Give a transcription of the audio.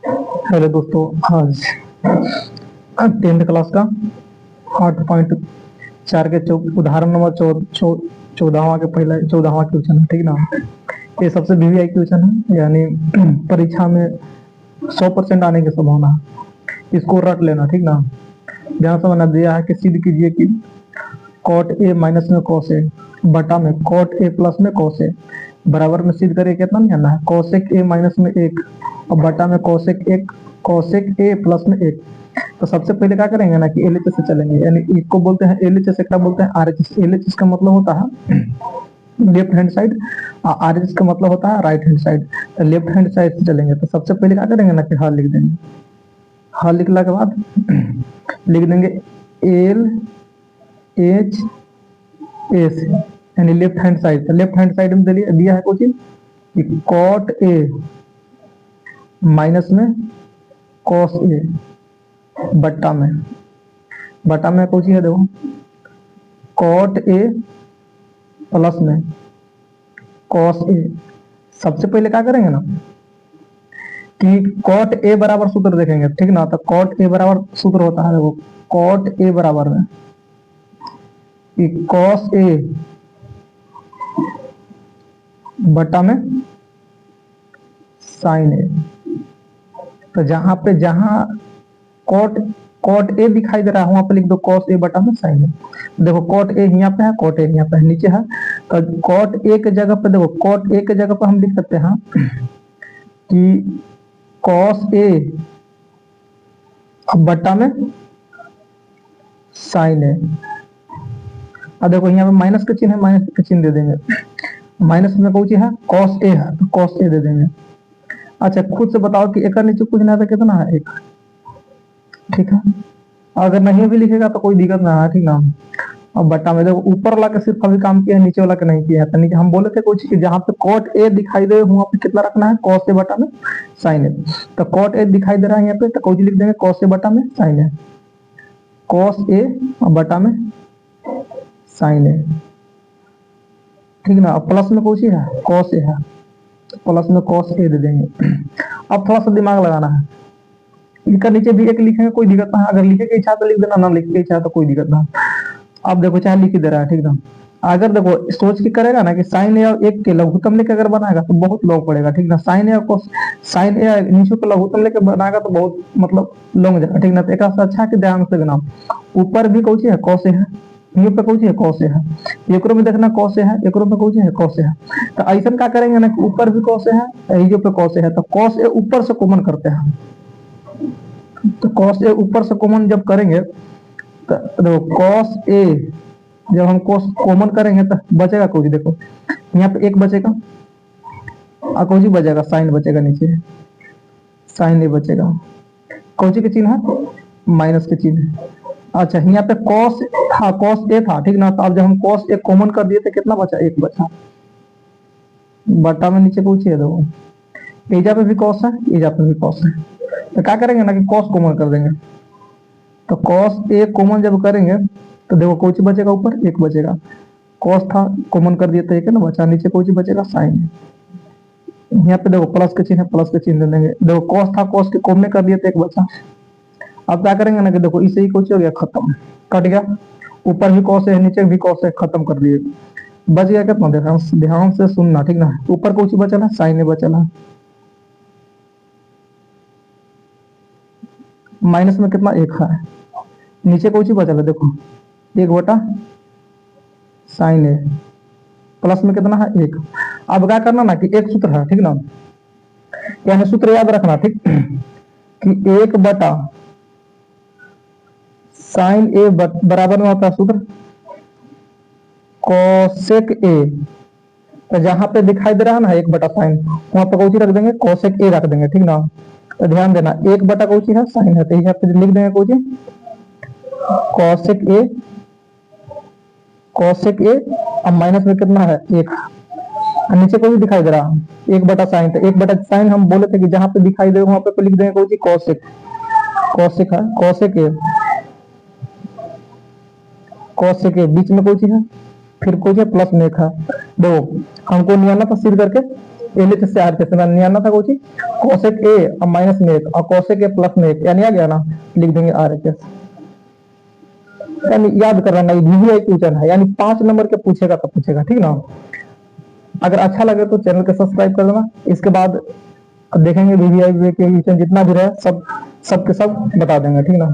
Hello दोस्तों, आज 10th class का 8.4 के उदाहरण नंबर 14वां के पहला 14वां क्वेश्चन है, ठीक ना। ये सबसे वीवीआई क्वेश्चन है, यानी परीक्षा में 100% आने की संभावना है। इसको रट लेना, ठीक ना। जहाँ से मैंने दिया है कि सिद्ध कीजिए कि कॉट ए माइनस में कॉस ए बटा में कॉट ए प्लस में कॉस ए बराबर में सिद्ध करिए। कितना निकालना है? कॉसेक ए माइनस में 1 और बटा में कॉसेक ए प्लस में 1। तो सबसे पहले क्या करेंगे ना कि एलएचएस से चलेंगे, यानी एक को बोलते हैं एलएचएस, क्या बोलते हैं आरएचएस। एलएचएस का मतलब होता है लेफ्ट हैंड साइड, आरएचएस का मतलब होता है राइट हैंड साइड। तो लेफ्ट हैंड साइड से चलेंगे तो सबसे पहले क्या करेंगे ना कि हल लिख देंगे। हल लिखने के बाद लिख देंगे एल एच एस, यानी लेफ्ट हैंड साइड। तो लेफ्ट हैंड साइड में दिया है कुछ कि कॉट ए माइनस में कॉस ए बट्टा में कुछ है, देखो कॉट ए प्लस में कॉस ए। सबसे पहले क्या करेंगे ना कि कॉट ए बराबर सूत्र देखेंगे, ठीक ना। तो कॉट ए बराबर सूत्र होता है, देखो कॉट ए बराबर में कॉस ए बटा में साइन ए। तो जहां कॉट ए दिखाई दे रहा है वहां पे लिख दो कॉस ए बटा में साइन ए। देखो कॉट ए यहाँ पे है, कॉट ए यहाँ पे है, नीचे है। तो कॉट ए के जगह पे देखो, कॉट ए के जगह पे हम लिख सकते हैं कि कॉस ए बटा में साइन ए। अब देखो यहाँ पे माइनस का चिन्ह है, माइनस का चिन्ह दे देंगे। माइनस में कौन सी है? कॉस ए है, तो कॉस ए दे देंगे। अच्छा, खुद से बताओ कि एक नीचे कुछ ना था, कितना है? 1, ठीक है। अगर नहीं भी लिखेगा तो कोई दिक्कत ना है, ठीक ना। अब बटा में देखो ऊपर वाला के सिर्फ अभी काम किया है, नीचे वाला के नहीं किया है। तो नीचे हम बोले थे कुछ कि जहाँ पे कॉट ए दिखाई दे वहां पे कितना रखना है? कॉस ए बटा में साइन ए। तो कॉट ए दिखाई दे रहा है यहाँ पे, तो कुछ लिख देंगे कॉस ए बटा में साइन ए। कॉस ए बटा में साइन ए, ठीक ना। अब प्लस में कौन सी है? कॉस ए है, प्लस में कॉस ए दे देंगे। अब थोड़ा सा दिमाग लगाना है, इनका नीचे भी एक लिखेंगे, कोई दिक्कत ना है। अगर लिखे के इच्छा तो लिख देना, ना लिखे के इच्छा तो कोई दिक्कत ना। अब देखो चाहे लिख ही दे रहा है, ठीक ना। अगर देखो सोच के करेगा ना कि साइन ए और 1 के लघुत्तम लेके अगर बनाएगा तो बहुत लॉन्ग पड़ेगा, ठीक ना। साइन ए नीचे के लघुत्तम लेके बनाएगा तो बहुत मतलब लॉन्ग जाएगा, ठीक ना। तो एक अच्छा है कि ध्यान से बनाओ। ऊपर भी कौन सी है? कॉस ए है, ये पे कौन सी है? कॉस ए है। एकरो में देखना कॉस ए है, एकरो में कौन सी है? कॉस ए है। तो ऐसा क्या करेंगे ना कि ऊपर भी कॉस ए है, ये पे कॉस ए है, तो कॉस ए ऊपर से कॉमन करते हैं। तो कॉस ए ऊपर से कॉमन जब करेंगे तो देखो कॉस ए जब हम कॉस कॉमन करेंगे तो बचेगा कुछ, देखो यहाँ पे 1 बचेगा और कौन सी बचेगा? साइन बचेगा, नीचे साइन ए बचेगा। कौन सी के चिन्ह है? माइनस के चिन्ह। अच्छा, यहाँ पे कॉस था, कॉस ए था, ठीक ना। तो अब जब हम कॉस ए कॉमन कर दिए थे, कितना बचा? 1 बचा। बटा में नीचे पूछिए, देखो एजा पे भी कॉस है, एजा पे भी कॉस है। तो क्या करेंगे ना कि कॉस कॉमन कर देंगे। तो कॉस ए कॉमन जब करेंगे तो देखो कौन सी बचेगा? ऊपर 1 बचेगा। कॉस था, कॉमन कर दिए तो 1 है ना बचा, नीचे कौन सी बचेगा? साइन। यहाँ पे देखो प्लस के चिन्ह है, प्लस के चिन्ह दे देंगे। देखो कॉस था, कॉस के कॉमन कर दिए तो 1 बचा। अब क्या करेंगे ना कि देखो इसे ही कुछ हो गया, खत्म, कट गया। ऊपर भी कॉस है, नीचे भी कॉस है, खत्म कर दिए। बच गया कितना? ध्यान से सुनना, ठीक ना। ऊपर कौन सी बचल है? साइन बचल है। माइनस में कितना? 1 है। नीचे कौन सी बचल है? देखो 1 बटा साइन ए। प्लस में कितना है? 1। अब क्या करना ना कि एक सूत्र है, ठीक ना। यानी सूत्र याद रखना, ठीक कि 1 बटा साइन ए बराबर में होता है सूत्र कोसेक ए। तो जहां पे दिखाई दे रहा है ना 1 बटा साइन, वहां पे कौन सी रख देंगे? कोसेक ए रख देंगे, ठीक ना। तो ध्यान देना 1 बटा कौन सी है? साइन है, तो यहाँ पे लिख देंगे कौन सी? कोसेक ए, कोसेक ए। अब माइनस में कितना है? 1। नीचे कोई दिखाई दे रहा है 1 बटा साइन। तो 1 बटा साइन हम बोले थे कि जहां पे दिखाई दे वहां पे लिख देंगे कौन सी? कोसेक। कोसेक है, कोसेक ए, कोसेक ए बीच में कौन सी है? फिर कौन सी? प्लस में 1 है। देखो हमको निकालना था सिर करके, एलएचएस से आरएचएस में नहीं आना था कुछ कोसेक ए और माइनस में 1 और कोसेक ए प्लस में 1 यानी आ गया ना, लिख देंगे आरएचएस। यानी याद करना नहीं, वीवीआई क्वेश्चन है, यानी 5 नंबर के पूछेगा तो पूछेगा, ठीक ना। अगर अच्छा लगे तो चैनल को सब्सक्राइब कर देना। इसके बाद देखेंगे वीवीआई के क्वेश्चन जितना भी रहे सब के सब बता देंगे, ठीक ना।